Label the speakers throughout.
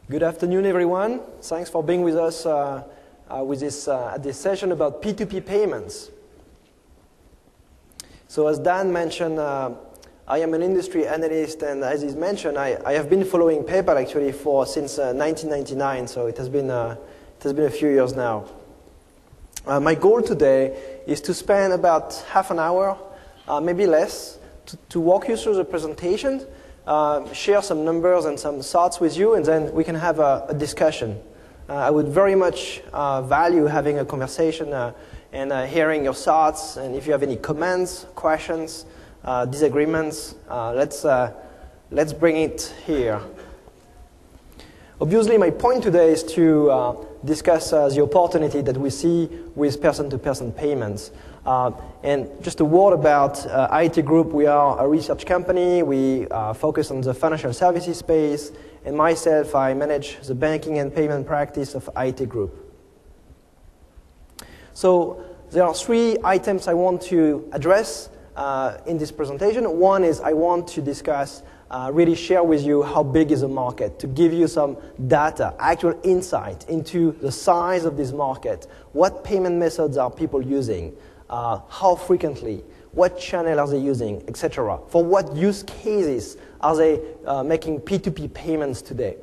Speaker 1: Good afternoon, everyone. Thanks for being with us with this session about P2P payments. So as Dan mentioned, I am an industry analyst, and as he's mentioned, I have been following PayPal actually since 1999, so it has been a few years now. My goal today is to spend about half an hour, maybe less, to walk you through the presentation, share some numbers and some thoughts with you, and then we can have a discussion. I would very much value having a conversation and hearing your thoughts, and if you have any comments, questions, disagreements, let's bring it here. Obviously, my point today is to discuss the opportunity that we see with person-to-person payments. And just a word about Aite Group. We are a research company. We focus on the financial services space. And myself, I manage the banking and payment practice of Aite Group. So there are three items I want to address in this presentation. One is I want to discuss, really share with you how big is the market, to give you some data, actual insight into the size of this market, what payment methods are people using, how frequently, what channel are they using, etc. For what use cases are they making P2P payments today?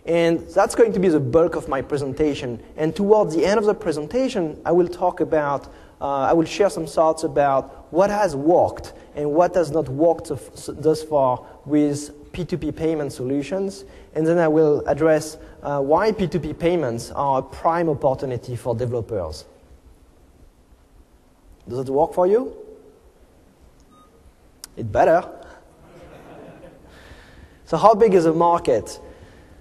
Speaker 1: And that's going to be the bulk of my presentation. And towards the end of the presentation, I will talk about, I will share some thoughts about what has worked and what has not worked thus far with P2P payment solutions. And then I will address why P2P payments are a prime opportunity for developers. Does it work for you? It better. So how big is the market?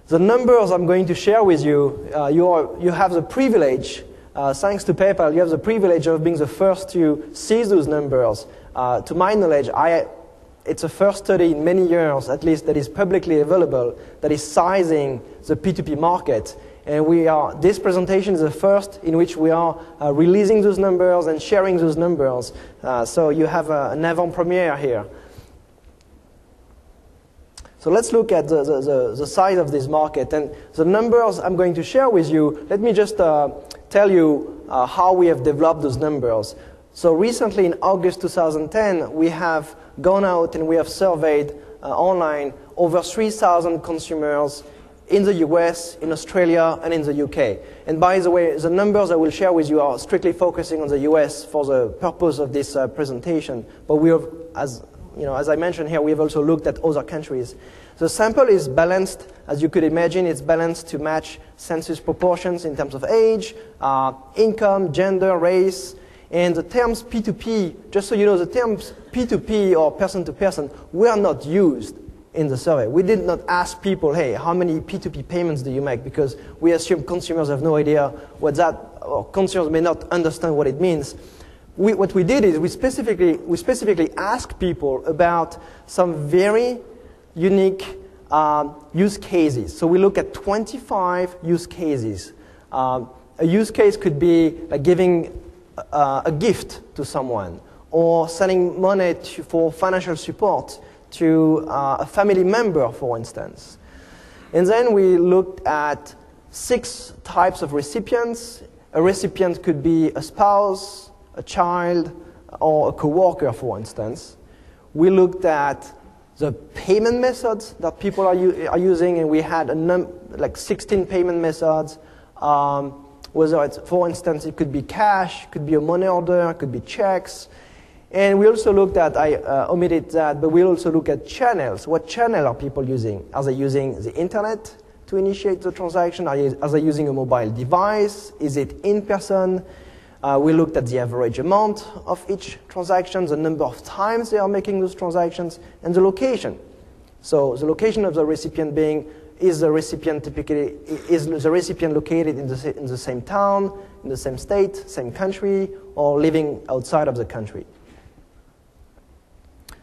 Speaker 1: The numbers I'm going to share with you, you have the privilege, thanks to PayPal, you have the privilege of being the first to see those numbers. To my knowledge, it's the first study in many years, at least, that is publicly available, that is sizing the P2P market. And this presentation is the first in which we are releasing those numbers and sharing those numbers. So you have an avant-premiere here. So let's look at the size of this market. And the numbers I'm going to share with you, let me just tell you how we have developed those numbers. So recently, in August 2010, we have gone out and we have surveyed online over 3,000 consumers in the US, in Australia, and in the UK. And by the way, the numbers I will share with you are strictly focusing on the US for the purpose of this presentation. But we have, as I mentioned here, we have also looked at other countries. The sample is balanced. As you could imagine, it's balanced to match census proportions in terms of age, income, gender, race. And the terms P2P, just so you know, the terms P2P or person-to-person were not used in the survey. We did not ask people, hey, how many P2P payments do you make? Because we assume consumers have no idea what that, or consumers may not understand what it means. What we did is we specifically asked people about some very unique use cases. So we look at 25 use cases. A use case could be like giving a gift to someone, or sending money for financial support to a family member, for instance. And then we looked at 6 types of recipients. A recipient could be a spouse, a child, or a coworker, for instance. We looked at the payment methods that people are using, and we had like 16 payment methods. Whether it's, for instance, it could be cash, could be a money order, could be checks. And we also looked at, I omitted that, but we also look at channels. What channel are people using? Are they using the internet to initiate the transaction? Are they using a mobile device? Is it in person? We looked at the average amount of each transaction, the number of times they are making those transactions, and the location. So the location of the recipient being, is the recipient located in the same town, in the same state, same country, or living outside of the country?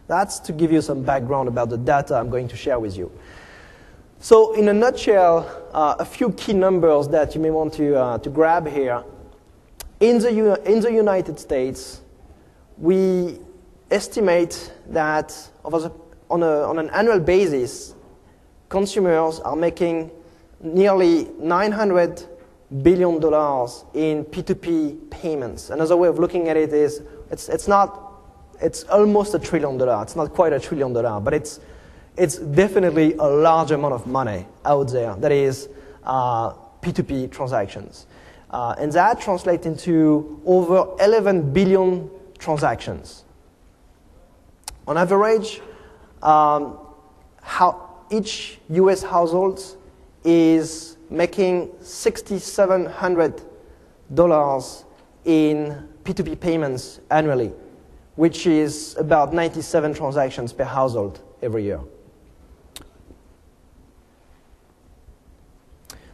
Speaker 1: That's to give you some background about the data I'm going to share with you. So in a nutshell, a few key numbers that you may want to grab here. In the United States, we estimate that on an annual basis, consumers are making nearly $900 billion in P2P payments. Another way of looking at it is it's almost $1 trillion. It's not quite $1 trillion, but it's definitely a large amount of money out there that is P2P transactions. And that translates into over 11 billion transactions. On average, how each US household is making $6,700 in P2P payments annually, which is about 97 transactions per household every year.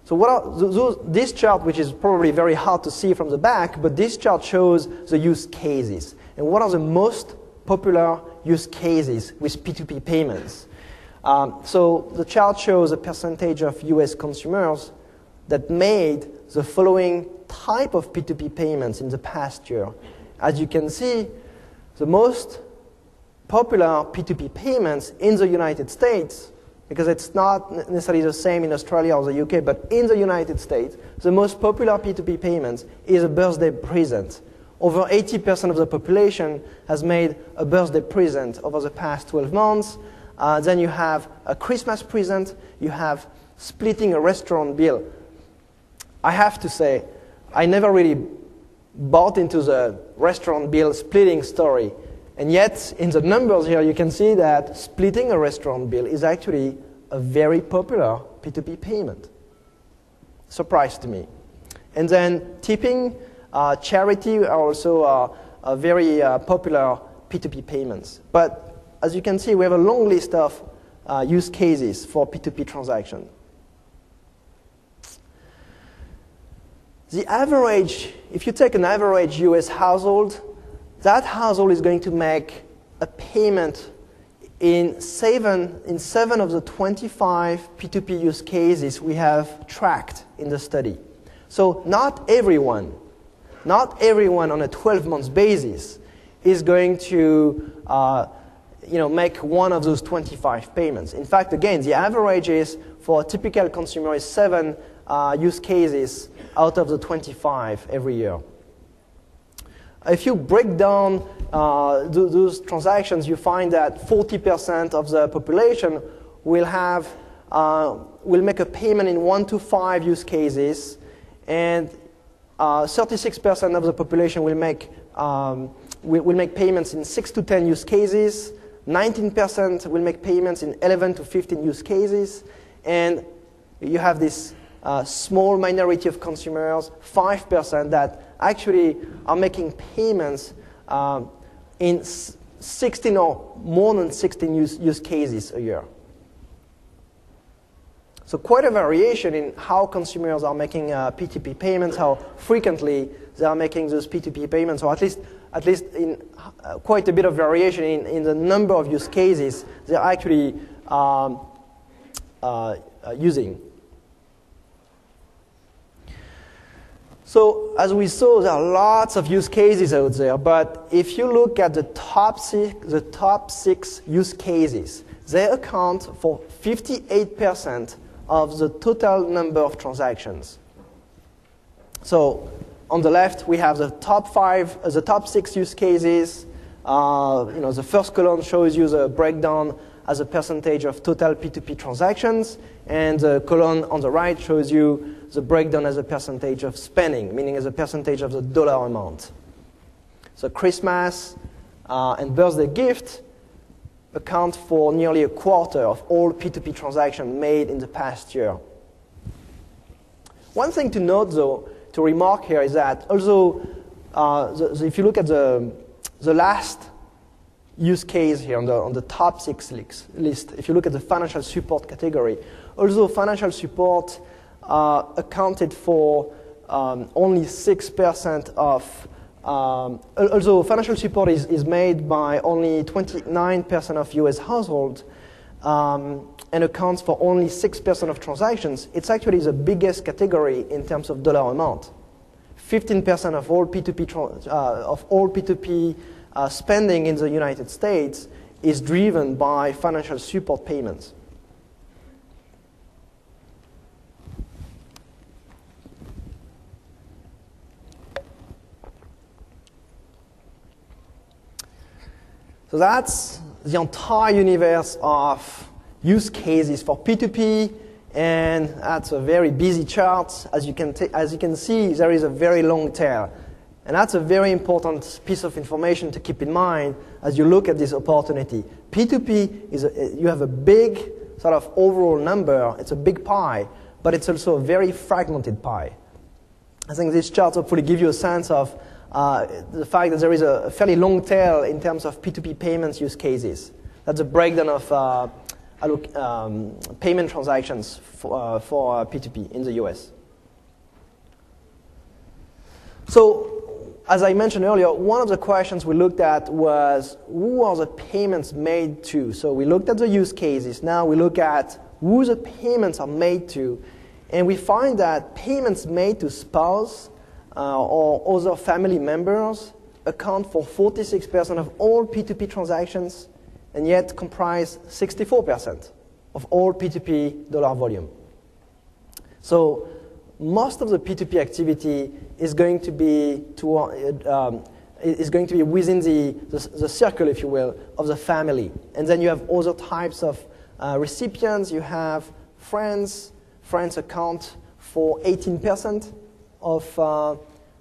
Speaker 1: So this chart, which is probably very hard to see from the back, but this chart shows the use cases. And what are the most popular use cases with P2P payments? So the chart shows a percentage of US consumers that made the following type of P2P payments in the past year. As you can see, the most popular P2P payments in the United States, because it's not necessarily the same in Australia or the UK, but in the United States, the most popular P2P payments is a birthday present. Over 80% of the population has made a birthday present over the past 12 months. Then you have a Christmas present. You have splitting a restaurant bill. I have to say, I never really bought into the restaurant bill splitting story. And yet, in the numbers here, you can see that splitting a restaurant bill is actually a very popular P2P payment. Surprise to me. And then tipping, charity are also very popular P2P payments. But as you can see, we have a long list of use cases for P2P transaction. The average, if you take an average US household, that household is going to make a payment in 7 of the 25 P2P use cases we have tracked in the study. So not everyone on a 12-month basis is going to make one of those 25 payments. In fact, again, the average is for a typical consumer is 7 use cases out of the 25 every year. If you break down those transactions, you find that 40% of the population will make a payment in 1 to 5 use cases, and 36% of the population will make payments in 6 to 10 use cases. 19% will make payments in 11 to 15 use cases, and you have this small minority of consumers, 5%, that actually are making payments in 16 or more than 16 use cases a year. So quite a variation in how consumers are making P2P payments, how frequently they are making those P2P payments, or at least in quite a bit of variation in the number of use cases they're actually using. So as we saw, there are lots of use cases out there, but if you look at the top six use cases, they account for 58% of the total number of transactions. So on the left, we have the top 6 use cases. The first column shows you the breakdown as a percentage of total P2P transactions, and the column on the right shows you the breakdown as a percentage of spending, meaning as a percentage of the dollar amount. So Christmas and birthday gift account for nearly a quarter of all P2P transactions made in the past year. One thing to note, though, to remark here is that although if you look at the last use case here on the top 6 list, if you look at the financial support category, although financial support accounted for only 6% of, although financial support is made by only 29% of US households and accounts for only 6% of transactions, it's actually the biggest category in terms of dollar amount. 15% of all P2P spending in the United States is driven by financial support payments. So that's the entire universe of use cases for P2P, and that's a very busy chart. As you can see, there is a very long tail. And that's a very important piece of information to keep in mind as you look at this opportunity. P2P, you have a big sort of overall number. It's a big pie, but it's also a very fragmented pie. I think these charts hopefully give you a sense of the fact that there is a fairly long tail in terms of P2P payments use cases. That's a breakdown of payment transactions for P2P in the US. So, as I mentioned earlier, one of the questions we looked at was, who are the payments made to? So we looked at the use cases. Now we look at who the payments are made to. And we find that payments made to spouse or other family members account for 46% of all P2P transactions, and yet comprise 64% of all P2P dollar volume. So most of the P2P activity is going to be within the circle, if you will, of the family. And then you have other types of recipients. You have friends. Friends account for 18% of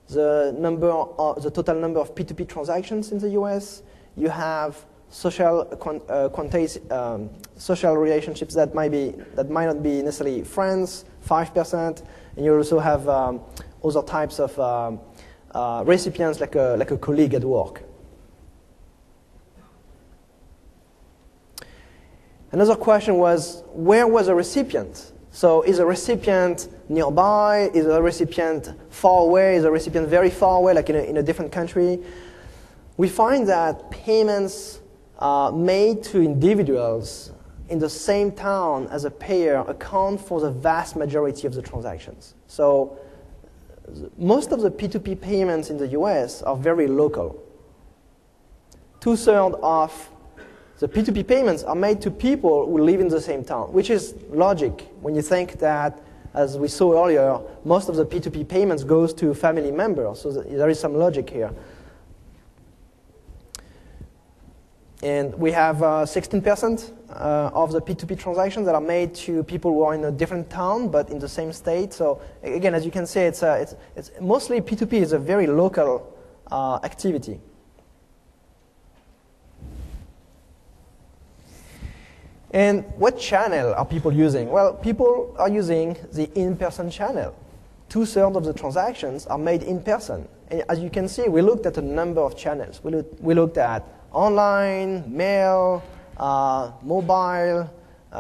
Speaker 1: the total number of P2P transactions in the US. You have social relationships that might not be necessarily friends, 5%, and you also have other types of recipients like a colleague at work. Another question was, where was a recipient? So is a recipient nearby? Is a recipient far away? Is a recipient very far away, like in a different country? We find that payments made to individuals in the same town as a payer account for the vast majority of the transactions. So most of the P2P payments in the US are very local. 2/3 of the P2P payments are made to people who live in the same town, which is logic when you think that, as we saw earlier, most of the P2P payments goes to family members. So there is some logic here. And we have 16% of the P2P transactions that are made to people who are in a different town but in the same state. So again, as you can see, it's mostly P2P is a very local activity. And what channel are people using? Well, people are using the in-person channel. 2/3 of the transactions are made in person. And as you can see, we looked at a number of channels. We looked at online, mail, mobile,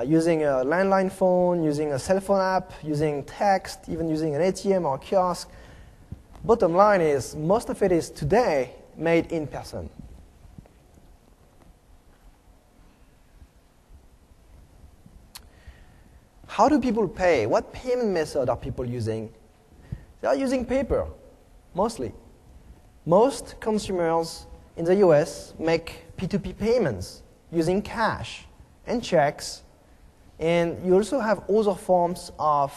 Speaker 1: using a landline phone, using a cell phone app, using text, even using an ATM or a kiosk. Bottom line is, most of it is today made in person. How do people pay? What payment method are people using? They are using paper, mostly. Most consumers in the US make P2P payments using cash and checks. And you also have other forms of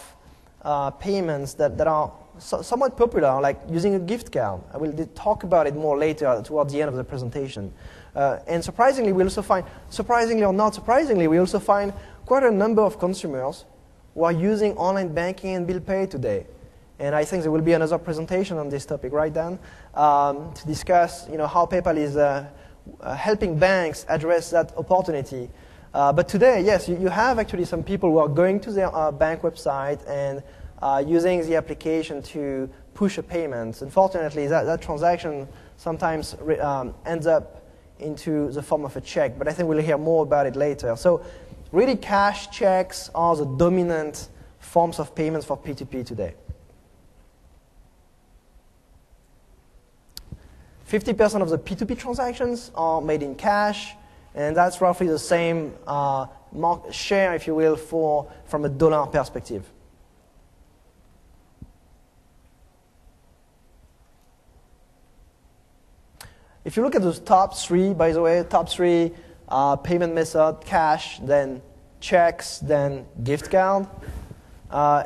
Speaker 1: payments that are somewhat popular, like using a gift card. I will talk about it more later towards the end of the presentation. And surprisingly, we also find, surprisingly or not surprisingly, we also find quite a number of consumers who are using online banking and bill pay today. And I think there will be another presentation on this topic, right, Dan? To discuss how PayPal is helping banks address that opportunity. But today, yes, you have actually some people who are going to their bank website and using the application to push a payment. Unfortunately, that transaction sometimes ends up into the form of a check, but I think we'll hear more about it later. So really, cash checks are the dominant forms of payments for P2P today. 50% of the P2P transactions are made in cash, and that's roughly the same market share, if you will, from a dollar perspective. If you look at those top three, by the way, top three payment method, cash, then checks, then gift card,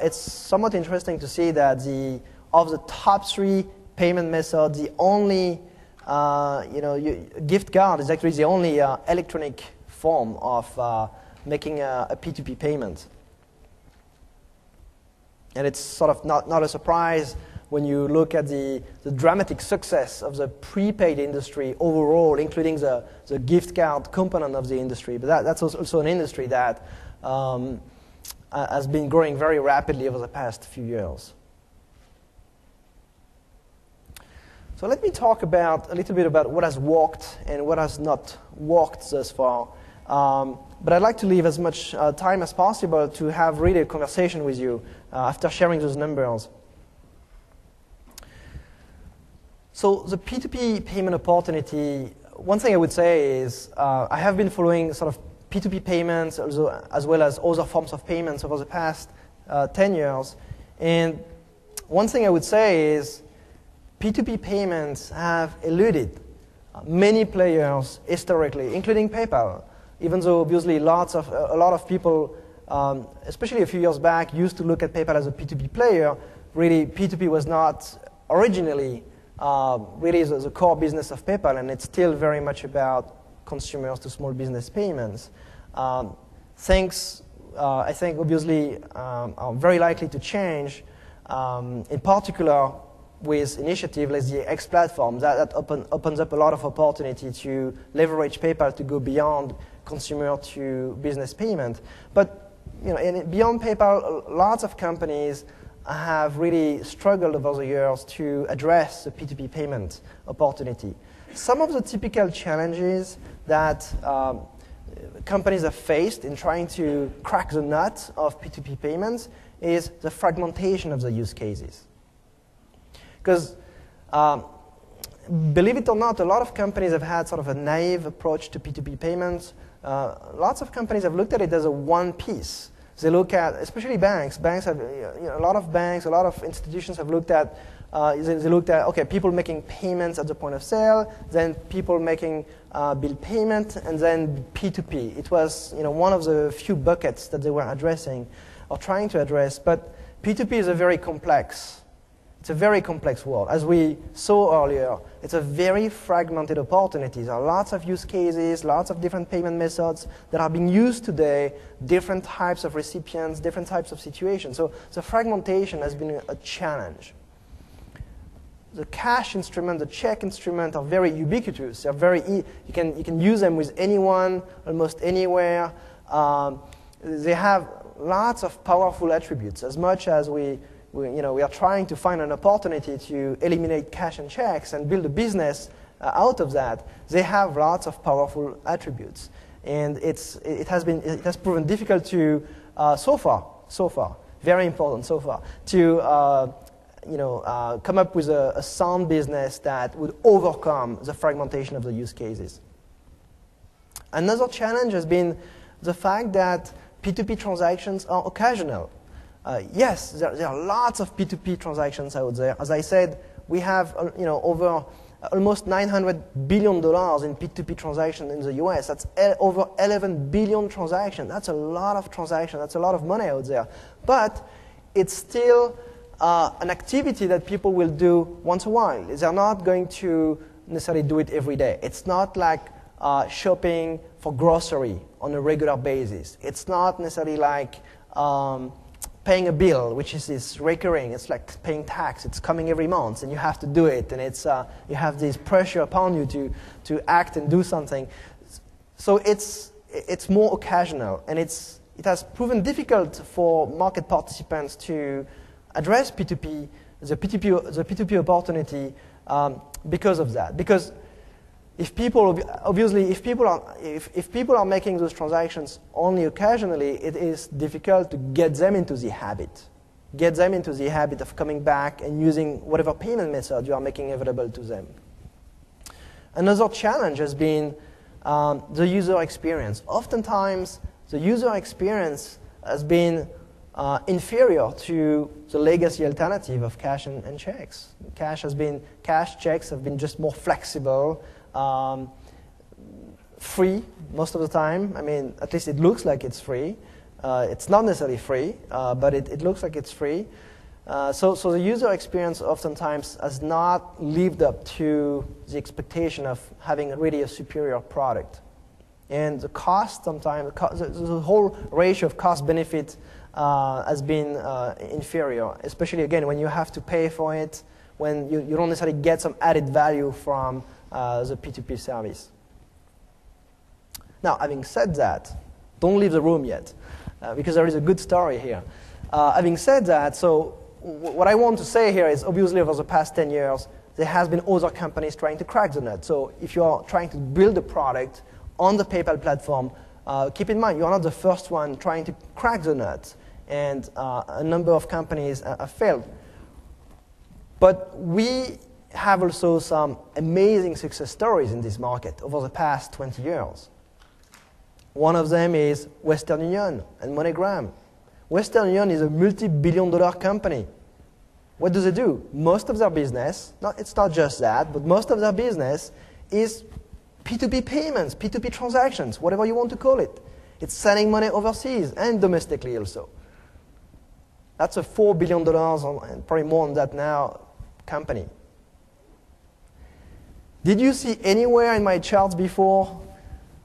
Speaker 1: it's somewhat interesting to see that of the top three payment methods, the only gift card is actually the only electronic form of making a P2P payment. And it's sort of not a surprise when you look at the dramatic success of the prepaid industry overall, including the gift card component of the industry. But that's also an industry that has been growing very rapidly over the past few years. So let me talk a little bit about what has worked and what has not worked thus far. But I'd like to leave as much time as possible to have really a conversation with you after sharing those numbers. So the P2P payment opportunity, one thing I would say is I have been following sort of P2P payments as well as other forms of payments over the past 10 years. And one thing I would say is P2P payments have eluded many players historically, including PayPal. Even though obviously a lot of people, especially a few years back, used to look at PayPal as a P2P player, really P2P was not originally really the core business of PayPal, and it's still very much about consumers to small business payments. Things, I think, obviously are very likely to change, in particular with initiatives like the X platform that opens up a lot of opportunity to leverage PayPal to go beyond consumer to business payment. But beyond PayPal, lots of companies have really struggled over the years to address the P2P payment opportunity. Some of the typical challenges that companies have faced in trying to crack the nut of P2P payments is the fragmentation of the use cases. Because believe it or not, a lot of companies have had sort of a naive approach to P2P payments. Lots of companies have looked at it as a one piece. They look at, especially banks. Banks have, a lot of banks, a lot of institutions have looked at. They looked at, okay, people making payments at the point of sale, then people making bill payment, and then P2P. It was, one of the few buckets that they were addressing or trying to address. But P2P is a very complex. It's a very complex world. As we saw earlier, it's a very fragmented opportunity. There are lots of use cases, lots of different payment methods that are being used today, different types of recipients, different types of situations. So the fragmentation has been a challenge. The cash instrument, the check instrument are very ubiquitous. They're very you can use them with anyone, almost anywhere. They have lots of powerful attributes. As much as we are trying to find an opportunity to eliminate cash and checks and build a business out of that, they have lots of powerful attributes. And it has proven difficult to, so far, very important so far, to come up with a sound business that would overcome the fragmentation of the use cases. Another challenge has been the fact that P2P transactions are occasional. Yes, there are lots of P2P transactions out there. As I said, we have over almost $900 billion in P2P transactions in the US. That's over 11 billion transactions. That's a lot of transactions. That's a lot of money out there. But it's still an activity that people will do once in a while. They're not going to necessarily do it every day. It's not like shopping for grocery on a regular basis. It's not necessarily like paying a bill, which is recurring. It's like paying tax. It's coming every month, and you have to do it. And it's you have this pressure upon you to act and do something. So it's more occasional, and it has proven difficult for market participants to address P2P, the P2P opportunity because of that. Because if people are making those transactions only occasionally, it is difficult to get them into the habit of coming back and using whatever payment method you are making available to them. Another challenge has been the user experience. Oftentimes, the user experience has been inferior to the legacy alternative of cash and checks. Checks have been just more flexible, free most of the time. I mean, at least it looks like it's free. It's not necessarily free, but it looks like it's free. So the user experience oftentimes has not lived up to the expectation of having really a superior product. And the cost sometimes, the whole ratio of cost-benefit has been inferior, especially, again, when you have to pay for it, when you don't necessarily get some added value from the P2P service. Now, having said that, don't leave the room yet, because there is a good story here. Having said that, so what I want to say here is, obviously, over the past 10 years, there has been other companies trying to crack the nut. So if you are trying to build a product on the PayPal platform, keep in mind, you are not the first one trying to crack the nut, and a number of companies have failed. But we have also some amazing success stories in this market over the past 20 years. One of them is Western Union and MoneyGram. Western Union is a multi-billion-dollar company. What do they do? Most of their business, it's not just that, but most of their business is P2P payments, P2P transactions, whatever you want to call it. It's sending money overseas and domestically also. That's a $4 billion, and probably more than that now, company. Did you see anywhere in my charts before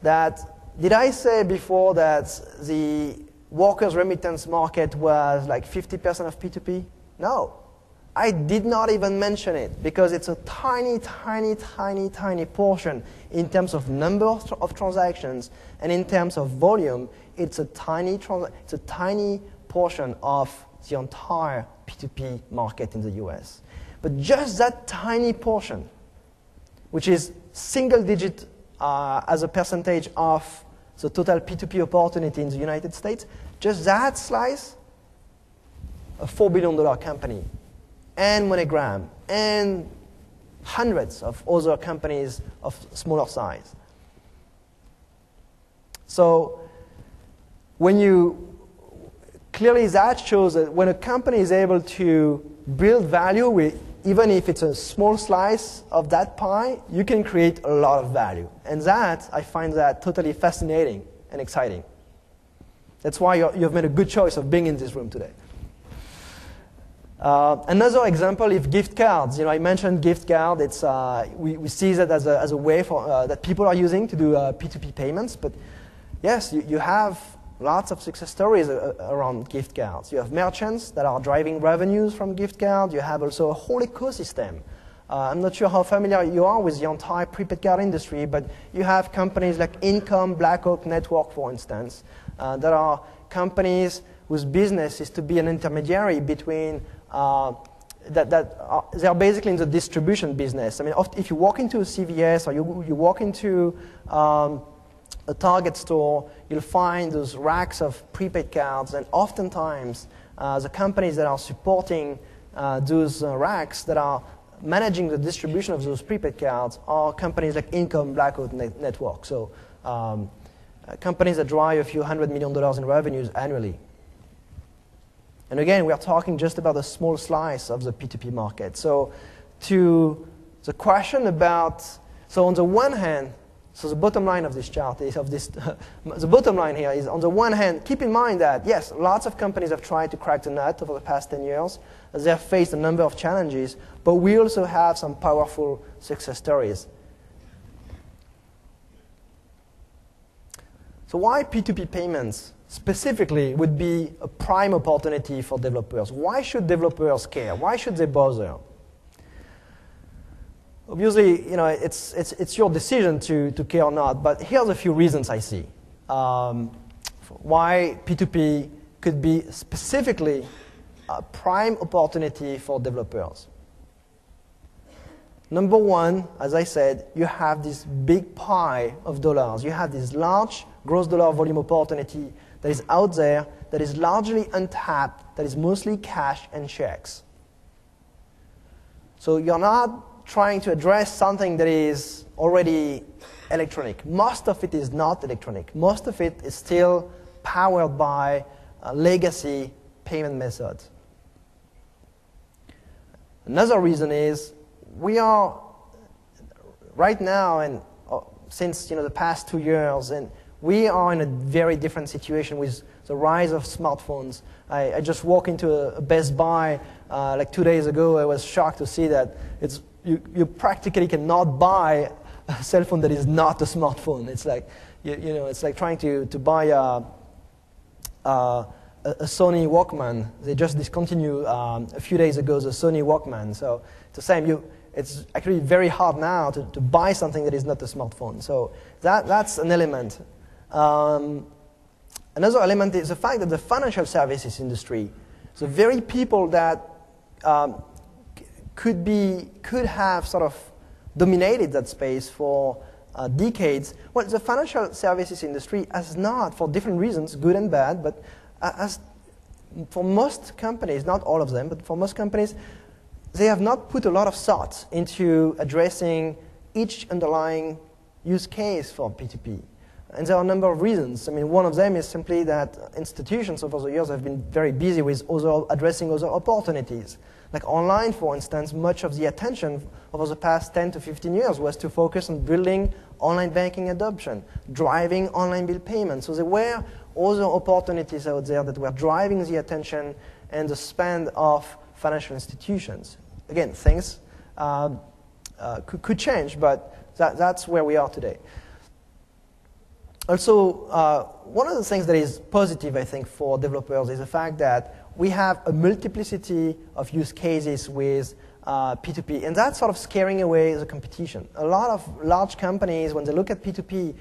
Speaker 1: that, did I say before that the workers' remittance market was like 50% of P2P? No. I did not even mention it because it's a tiny, tiny, tiny, tiny portion in terms of number of transactions, and in terms of volume, it's a tiny portion of the entire P2P market in the US. But just that tiny portion, which is single digit as a percentage of the total P2P opportunity in the United States, just that slice, a $4 billion company, and MoneyGram, and hundreds of other companies of smaller size. So clearly that shows that when a company is able to build value, even if it's a small slice of that pie, you can create a lot of value. And I find that totally fascinating and exciting. That's why you've made a good choice of being in this room today. Another example is gift cards. I mentioned gift card. It's, we see that as a way that people are using to do P2P payments. But yes, you have lots of success stories around gift cards. You have merchants that are driving revenues from gift cards. You have also a whole ecosystem. I'm not sure how familiar you are with the entire prepaid card industry, but you have companies like Income, Black Oak Network, for instance, that are companies whose business is to be an intermediary between they're basically in the distribution business. I mean, if you walk into a CVS or you walk into a Target store, you'll find those racks of prepaid cards, and oftentimes the companies that are supporting those racks, that are managing the distribution of those prepaid cards, are companies like Income, Black Oak Network. So companies that drive a few $100 million in revenues annually. And again, we are talking just about a small slice of the P2P market. So to the question about, so on the one hand, so the bottom line of this chart is the bottom line here is, on the one hand, keep in mind that, yes, lots of companies have tried to crack the nut over the past 10 years. They have faced a number of challenges, but we also have some powerful success stories. So why P2P payments specifically would be a prime opportunity for developers? Why should developers care? Why should they bother? Obviously, it's your decision to care or not, but here's a few reasons I see why P2P could be specifically a prime opportunity for developers. Number one, as I said, you have this big pie of dollars. You have this large gross dollar volume opportunity that is out there, that is largely untapped, that is mostly cash and checks. So you're not trying to address something that is already electronic. Most of it is not electronic. Most of it is still powered by legacy payment methods. Another reason is we are right now, and since the past 2 years, and we are in a very different situation with the rise of smartphones. I just walked into a Best Buy like 2 days ago. I was shocked to see that you practically cannot buy a cell phone that is not a smartphone. It's like it's like trying to buy a Sony Walkman. They just discontinued a few days ago the Sony Walkman. So it's the same. It's actually very hard now to buy something that is not a smartphone. So that's an element. Another element is the fact that the financial services industry, the very people that could have sort of dominated that space for decades, well, the financial services industry has not, for different reasons, good and bad, but for most companies, not all of them, but for most companies, they have not put a lot of thought into addressing each underlying use case for P2P. And there are a number of reasons. I mean, one of them is simply that institutions over the years have been very busy with addressing other opportunities. Like online, for instance, much of the attention over the past 10 to 15 years was to focus on building online banking adoption, driving online bill payments. So there were other opportunities out there that were driving the attention and the spend of financial institutions. Again, things could change, but that's where we are today. Also, one of the things that is positive, I think, for developers is the fact that we have a multiplicity of use cases with P2P, and that's sort of scaring away the competition. A lot of large companies, when they look at P2P,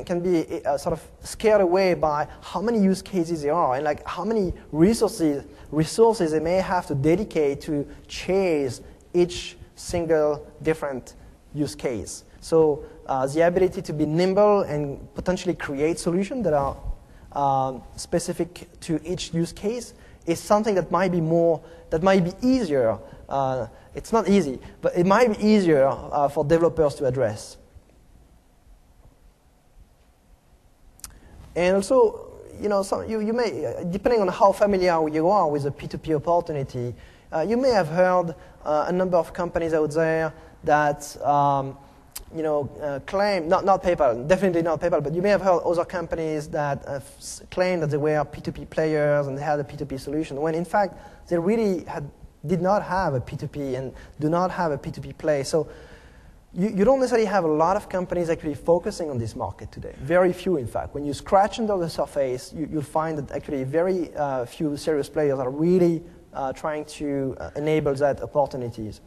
Speaker 1: can be sort of scared away by how many use cases there are and like how many resources they may have to dedicate to chase each single different use case. So the ability to be nimble and potentially create solutions that are specific to each use case is something that might be easier. It's not easy, but it might be easier for developers to address. And also, you may, depending on how familiar you are with the P2P opportunity, you may have heard a number of companies out there that claim, not PayPal, definitely not PayPal, but you may have heard other companies that claim that they were P2P players and they had a P2P solution, when in fact they really did not have a P2P and do not have a P2P play. So you don't necessarily have a lot of companies actually focusing on this market today. Very few, in fact. When you scratch under the surface, you'll find that actually very few serious players are really trying to enable that opportunities.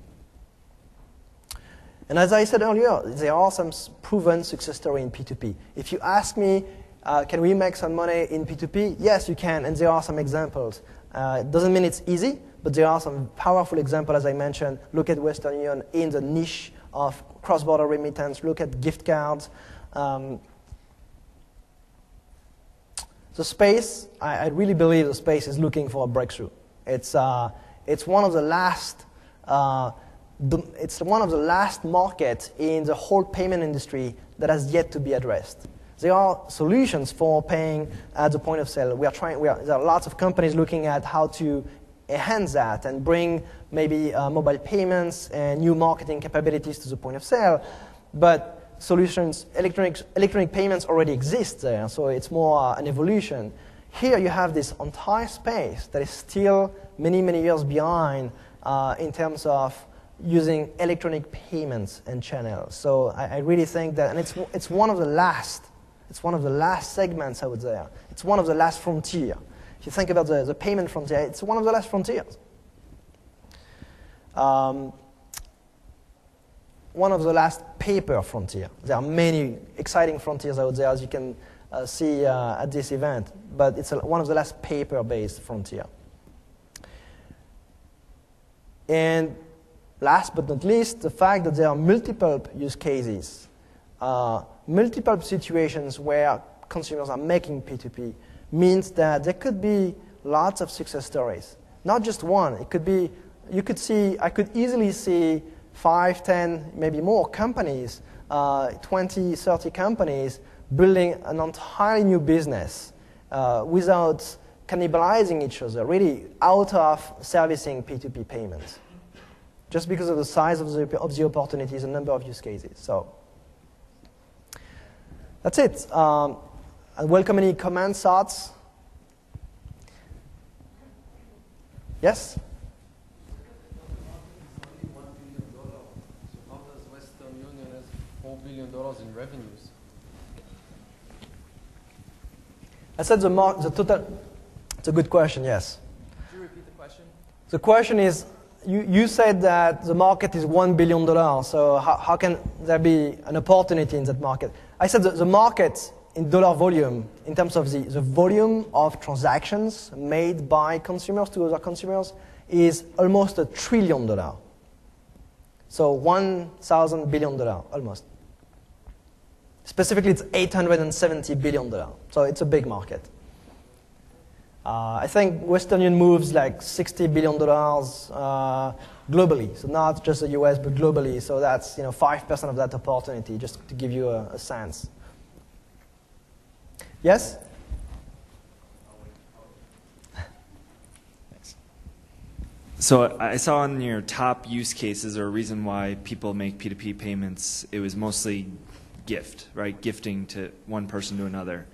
Speaker 1: And as I said earlier, there are some proven success stories in P2P. If you ask me, can we make some money in P2P? Yes, you can, and there are some examples. It doesn't mean it's easy, but there are some powerful examples, as I mentioned. Look at Western Union in the niche of cross-border remittance. Look at gift cards. The space, I really believe the space is looking for a breakthrough. It's one of the last. It's one of the last markets in the whole payment industry that has yet to be addressed. There are solutions for paying at the point of sale. There are lots of companies looking at how to enhance that and bring maybe mobile payments and new marketing capabilities to the point of sale. But solutions, electronic payments already exist there, so it's more an evolution. Here you have this entire space that is still many, many years behind in terms of using electronic payments and channels. So I really think that, and it's one of the last segments out there. It's one of the last frontier. If you think about the payment frontier, it's one of the last frontiers. One of the last paper frontier. There are many exciting frontiers out there, as you can see at this event, but it's one of the last paper-based frontier. And last but not least, the fact that there are multiple use cases, multiple situations where consumers are making P2P, means that there could be lots of success stories. Not just one. It could be, I could easily see 5, 10, maybe more companies, 20, 30 companies building an entirely new business without cannibalizing each other, really out of servicing P2P payments, just because of the size of the opportunities and number of use cases. So that's it. I welcome any comments, thoughts. Yes?
Speaker 2: How does Western Union has $4 billion in revenues?
Speaker 1: I said the total. It's a good question. Yes.
Speaker 2: Could you repeat the question?
Speaker 1: The question is, you said that the market is $1 billion. So how can there be an opportunity in that market? I said that the market in dollar volume, in terms of the volume of transactions made by consumers to other consumers, is almost $1 trillion. So $1,000 billion, almost. Specifically, it's $870 billion. So it's a big market. I think Western Union moves like $60 billion globally. So not just the US, but globally. So that's 5% of that opportunity, just to give you a sense. Yes?
Speaker 3: So I saw in your top use cases, or a reason why people make P2P payments, it was mostly gift, right? Gifting to one person to another.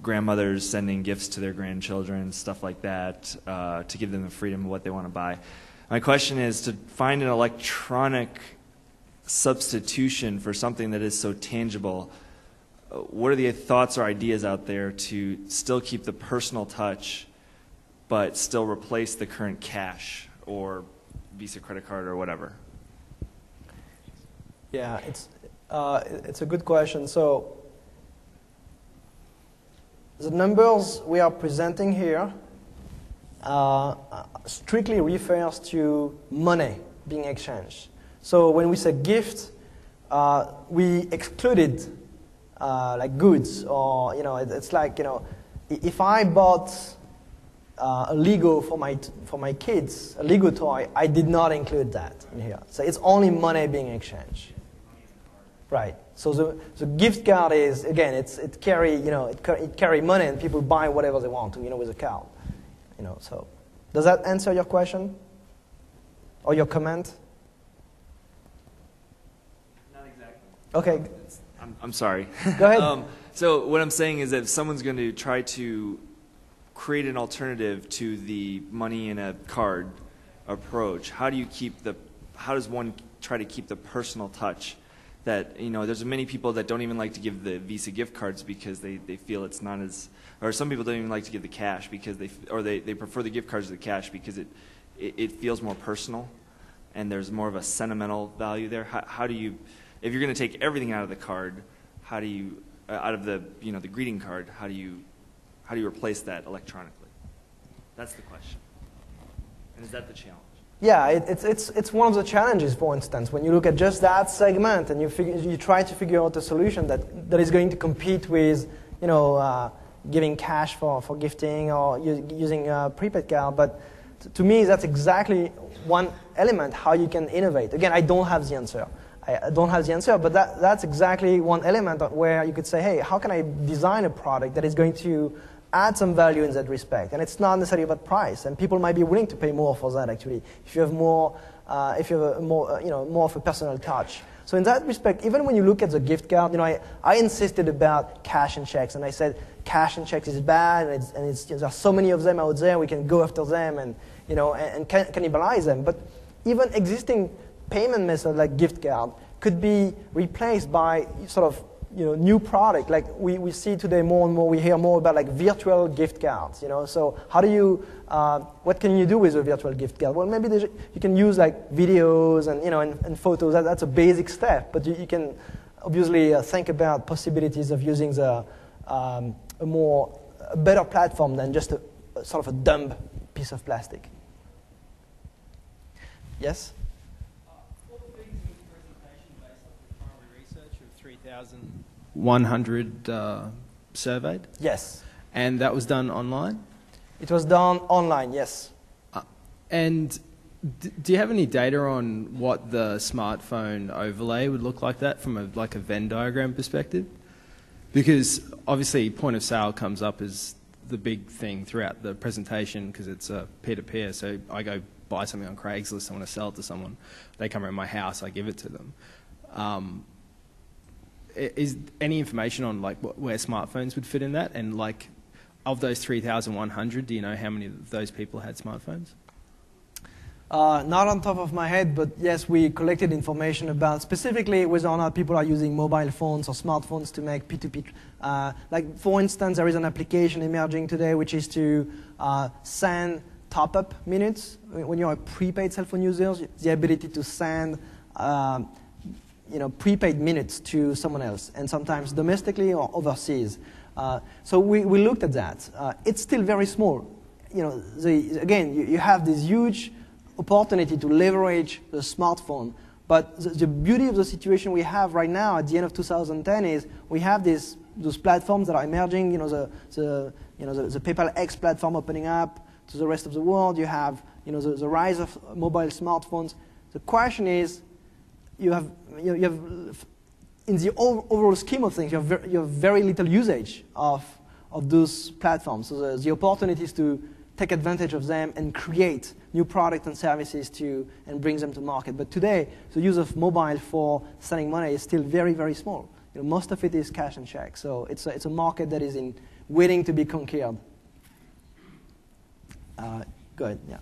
Speaker 3: Grandmothers sending gifts to their grandchildren, stuff like that, to give them the freedom of what they want to buy. My question is to find an electronic substitution for something that is so tangible. What are the thoughts or ideas out there to still keep the personal touch, but still replace the current cash or Visa credit card or whatever?
Speaker 1: Yeah, it's a good question. So the numbers we are presenting here strictly refers to money being exchanged. So when we say gift, we excluded like goods, or it's like if I bought a Lego for my kids, a Lego toy, I did not include that in here. So it's only money being exchanged. Right. So the gift card is, again, it carry money, and people buy whatever they want to, with a card. So does that answer your question or your comment?
Speaker 3: Not exactly.
Speaker 1: Okay.
Speaker 3: I'm sorry.
Speaker 1: Go ahead.
Speaker 3: So what I'm saying is that if someone's going to try to create an alternative to the money in a card approach, how does one try to keep the personal touch? That there's many people that don't even like to give the Visa gift cards because they feel it's not as, or some people don't even like to give the cash because they prefer the gift cards to the cash because it feels more personal, and there's more of a sentimental value there. How do you, if you're going to take everything out of the card, how do you out of the the greeting card, how do you replace that electronically? That's the question. And is that the challenge?
Speaker 1: Yeah, it's one of the challenges, for instance, when you look at just that segment and you try to figure out a solution that is going to compete with, giving cash for gifting or using a prepaid card. But to me, that's exactly one element how you can innovate. Again, I don't have the answer. I don't have the answer, but that's exactly one element where you could say, hey, how can I design a product that is going to add some value in that respect? And it's not necessarily about price, and people might be willing to pay more for that, actually, if you have more, more of a personal touch. So in that respect, even when you look at the gift card, I insisted about cash and checks, and I said cash and checks is bad, and there are so many of them out there, we can go after them and cannibalize them. But even existing payment methods like gift card could be replaced by sort of new product. Like we see today more and more, we hear more about like virtual gift cards. So how do you, what can you do with a virtual gift card? Well, maybe you can use like videos and and photos. That's a basic step, but you can obviously think about possibilities of using a better platform than just a sort of a dumb piece of plastic. Yes.
Speaker 4: 100 surveyed?
Speaker 1: Yes.
Speaker 4: And that was done online?
Speaker 1: It was done online, yes.
Speaker 4: And do you have any data on what the smartphone overlay would look like that from a Venn diagram perspective? Because obviously point of sale comes up as the big thing throughout the presentation because it's a peer-to-peer. So I go buy something on Craigslist, I want to sell it to someone. They come around my house, I give it to them. Is any information on where smartphones would fit in that? And of those 3,100, do you know how many of those people had smartphones?
Speaker 1: Not on top of my head, but yes, we collected information about specifically whether or not people are using mobile phones or smartphones to make P2P. Like, for instance, there is an application emerging today which is to send top-up minutes. When you're a prepaid cell phone user, the ability to send prepaid minutes to someone else, and sometimes domestically or overseas. So we looked at that. It's still very small. Again, you have this huge opportunity to leverage the smartphone. But the beauty of the situation we have right now at the end of 2010 is we have those platforms that are emerging. The PayPal X platform opening up to the rest of the world. You have the rise of mobile smartphones. The question is, you have in the overall scheme of things, you have very little usage of those platforms. So the opportunity is to take advantage of them and create new products and services and bring them to market. But today, the use of mobile for sending money is still very, very small. Most of it is cash and check. So it's a market that is waiting to be conquered. Go ahead, yeah.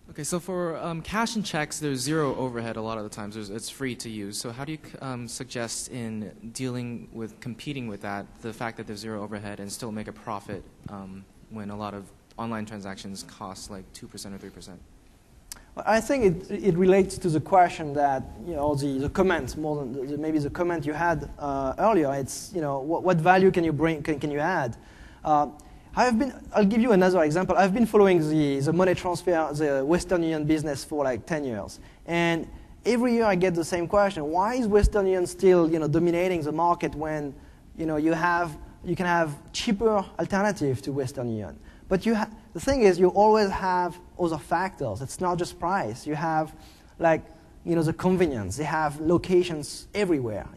Speaker 5: Okay, so for cash and checks, there's zero overhead a lot of the times. It's free to use. So how do you suggest in competing with that, the fact that there's zero overhead and still make a profit when a lot of online transactions cost like 2% or 3%?
Speaker 1: Well, I think it relates to the question that, the comment, more than maybe the comment you had earlier. It's, what value can you bring, can you add? I'll give you another example. I've been following the money transfer, the Western Union business for like 10 years. And every year I get the same question. Why is Western Union still, dominating the market when, you can have cheaper alternatives to Western Union? But the thing is, you always have other factors. It's not just price. You have, the convenience. They have locations everywhere.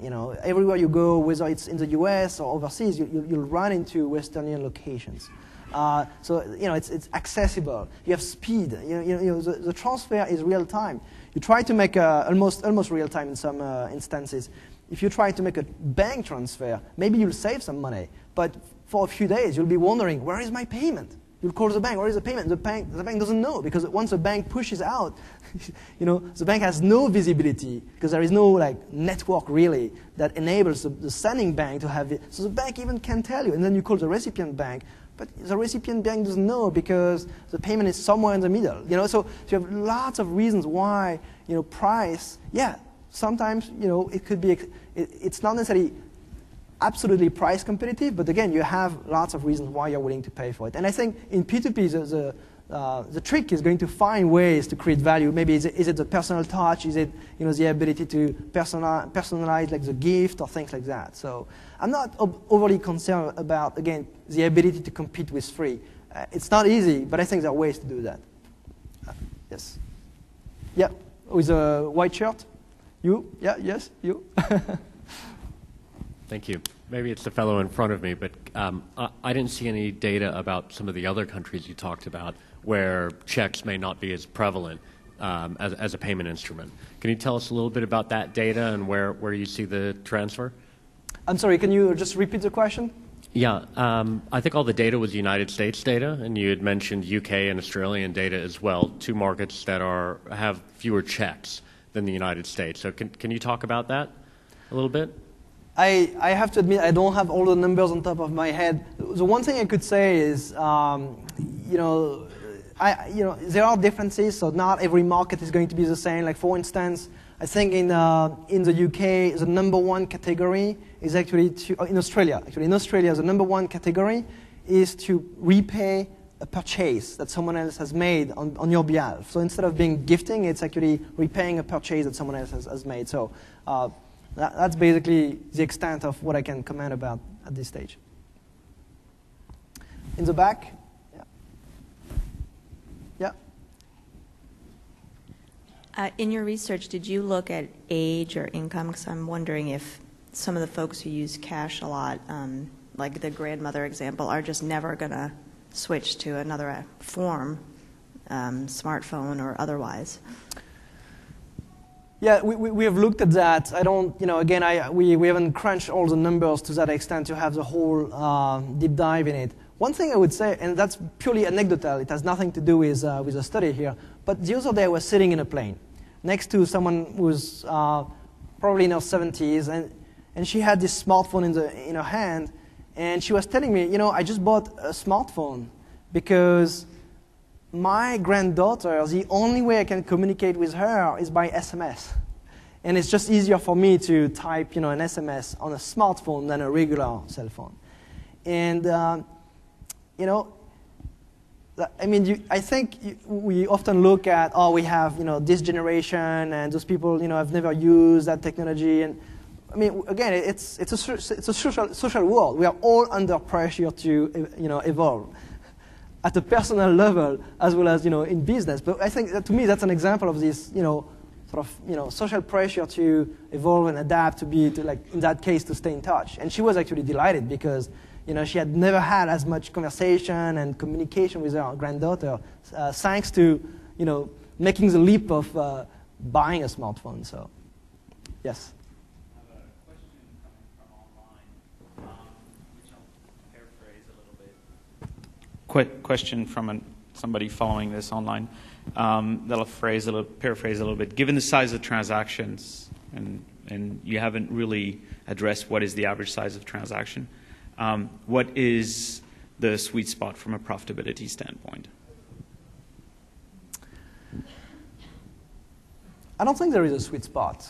Speaker 1: Everywhere you go, whether it's in the US or overseas, you'll run into Western Union locations. So it's accessible. You have speed. The transfer is real time. You try to make almost real time in some instances. If you try to make a bank transfer, maybe you'll save some money. But for a few days, you'll be wondering, where is my payment? You'll call the bank, where is the payment? The bank doesn't know, because once the bank pushes out, the bank has no visibility, because there is no network really that enables the sending bank to have it. So the bank even can't tell you, and then you call the recipient bank, but the recipient bank doesn't know because the payment is somewhere in the middle. So you have lots of reasons why price. Yeah, sometimes it could be. It's not necessarily absolutely price competitive, but again, you have lots of reasons why you're willing to pay for it. And I think in P2P, the trick is going to find ways to create value. Maybe is it the personal touch? Is it the ability to personalize like the gift or things like that? So I'm not overly concerned about, again, the ability to compete with free. It's not easy, but I think there are ways to do that. Yes. Yeah, with a white shirt. You? Yeah, yes, you.
Speaker 6: Thank you. Maybe it's the fellow in front of me, but I didn't see any data about some of the other countries you talked about where checks may not be as prevalent as a payment instrument. Can you tell us a little bit about that data and where you see the transfer?
Speaker 1: I'm sorry, can you just repeat the question?
Speaker 6: Yeah, I think all the data was United States data, and you had mentioned UK and Australian data as well, two markets that have fewer checks than the United States. So can you talk about that a little bit?
Speaker 1: I have to admit, I don't have all the numbers on top of my head. The one thing I could say is, there are differences, so not every market is going to be the same. Like, for instance, I think in the UK, the number one category is actually in Australia. Actually, in Australia, the number one category is to repay a purchase that someone else has made on your behalf. So instead of being gifting, it's actually repaying a purchase that someone else has made. So that's basically the extent of what I can comment about at this stage. In the back? Yeah.
Speaker 7: In your research, did you look at age or income? Because I'm wondering if some of the folks who use cash a lot, like the grandmother example, are just never going to switch to another form, smartphone or otherwise.
Speaker 1: Yeah, we have looked at that. I don't, again, we haven't crunched all the numbers to that extent to have the whole deep dive in it. one thing I would say, and that's purely anecdotal, it has nothing to do with a study here, but the other day I was sitting in a plane next to someone who's probably in her 70s, and she had this smartphone in her hand, and she was telling me, I just bought a smartphone because my granddaughter, the only way I can communicate with her is by SMS. And it's just easier for me to type, an SMS on a smartphone than a regular cell phone. And, I think we often look at, we have, this generation, and those people, have never used that technology. And again, it's a social world. We are all under pressure to, evolve at a personal level as well as, in business. But I think that, to me, that's an example of this, social pressure to evolve and adapt in that case, to stay in touch. And she was actually delighted because, she had never had as much conversation and communication with her granddaughter, thanks to, making the leap of buying a smartphone. So, yes.
Speaker 8: I have a question coming from online, which I'll paraphrase a little bit. Question from somebody following this online. That'll paraphrase a little bit. Given the size of transactions, and you haven't really addressed what is the average size of transaction, what is the sweet spot from a profitability standpoint?
Speaker 1: I don't think there is a sweet spot.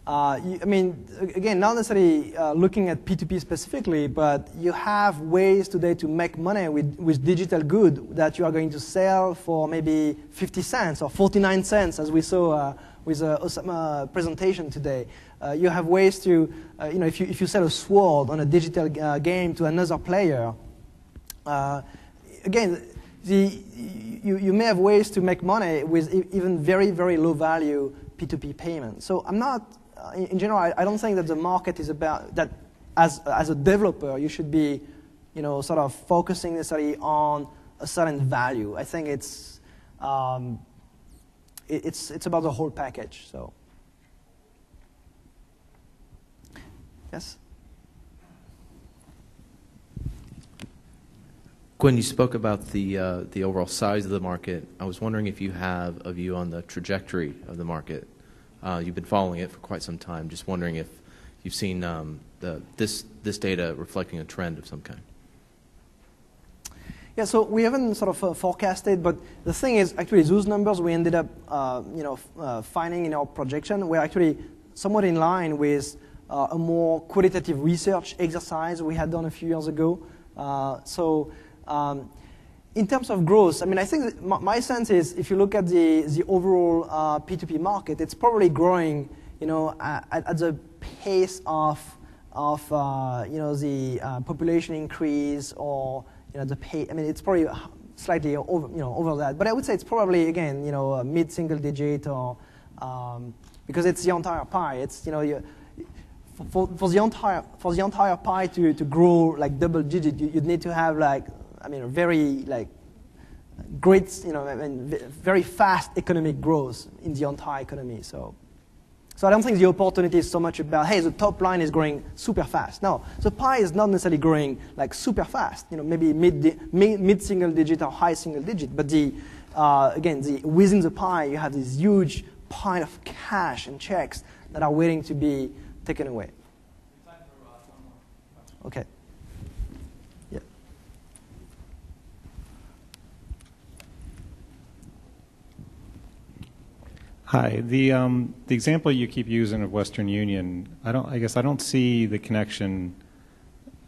Speaker 1: Again, not necessarily looking at P2P specifically, but you have ways today to make money with digital good that you are going to sell for maybe 50 cents or 49 cents, as we saw with Osama's presentation today. You have ways to, if you sell a sword on a digital game to another player, again, you may have ways to make money with even very, very low value P2P payments. So I'm not, in general, I don't think that the market is about that. As a developer, you should be, sort of focusing necessarily on a certain value. I think it's about the whole package. So, yes.
Speaker 9: Gwenn, you spoke about the overall size of the market. I was wondering if you have a view on the trajectory of the market. You've been following it for quite some time. Just wondering if you've seen this data reflecting a trend of some kind.
Speaker 1: Yeah, so we haven't sort of forecasted, but the thing is, actually, those numbers we ended up, finding in our projection were actually somewhat in line with a more qualitative research exercise we had done a few years ago. In terms of growth, I think my sense is if you look at the overall P2P market, it's probably growing, at the pace of the population increase or the pay. It's probably slightly over that, but I would say it's probably again mid-single digit or because it's the entire pie. It's for the entire pie to grow like double digit, you'd need to have very great, very fast economic growth in the entire economy. So I don't think the opportunity is so much about, hey, the top line is growing super fast. No, the pie is not necessarily growing like super fast. Maybe mid-single digit or high single digit. But within the pie, you have this huge pile of cash and checks that are waiting to be taken away. Okay.
Speaker 10: Hi. The example you keep using of Western Union, I guess I don't see the connection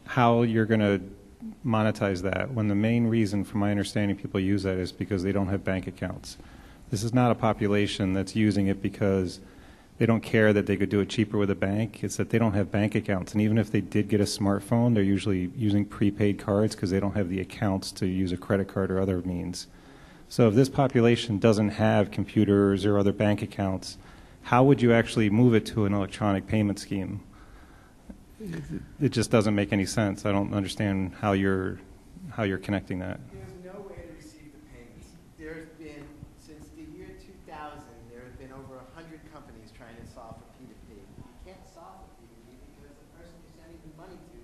Speaker 10: how you're going to monetize that when the main reason, from my understanding, people use that is because they don't have bank accounts. This is not a population that's using it because they don't care that they could do it cheaper with a bank. It's that they don't have bank accounts. And even if they did get a smartphone, they're usually using prepaid cards because they don't have the accounts to use a credit card or other means. So if this population doesn't have computers or other bank accounts, how would you actually move it to an electronic payment scheme? It just doesn't make any sense. I don't understand how you're connecting that.
Speaker 11: There's no way to receive the payments. There's been, since the year 2000, there have been over 100 companies trying to solve for P2P. You can't solve for P2P because the person you're sending the money to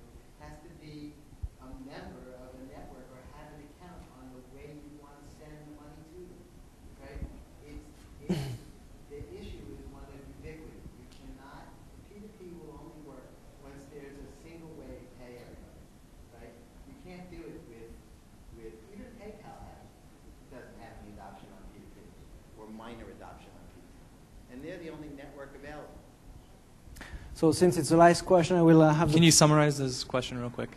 Speaker 11: has to be a member of a network or the only network available.
Speaker 1: So since it's the last question, I will have.
Speaker 12: Can you summarize this question real quick?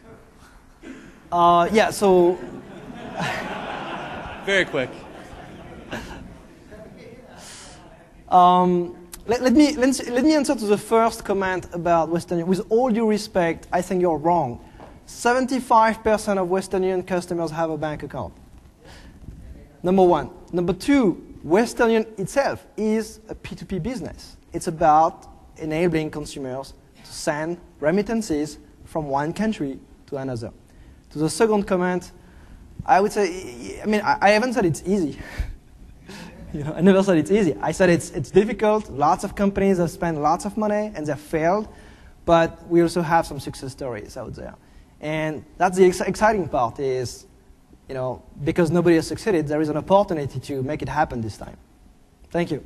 Speaker 1: Yeah. So.
Speaker 12: Very quick.
Speaker 1: Let me answer to the first comment about Western Union. With all due respect, I think you're wrong. 75% of Western Union customers have a bank account. Number one. Number two, Western Union itself is a P2P business. It's about enabling consumers to send remittances from one country to another. To the second comment, I would say, I haven't said it's easy. I never said it's easy. I said it's difficult. Lots of companies have spent lots of money and they've failed, but we also have some success stories out there. And that's the exciting part is, because nobody has succeeded, there is an opportunity to make it happen this time. Thank you.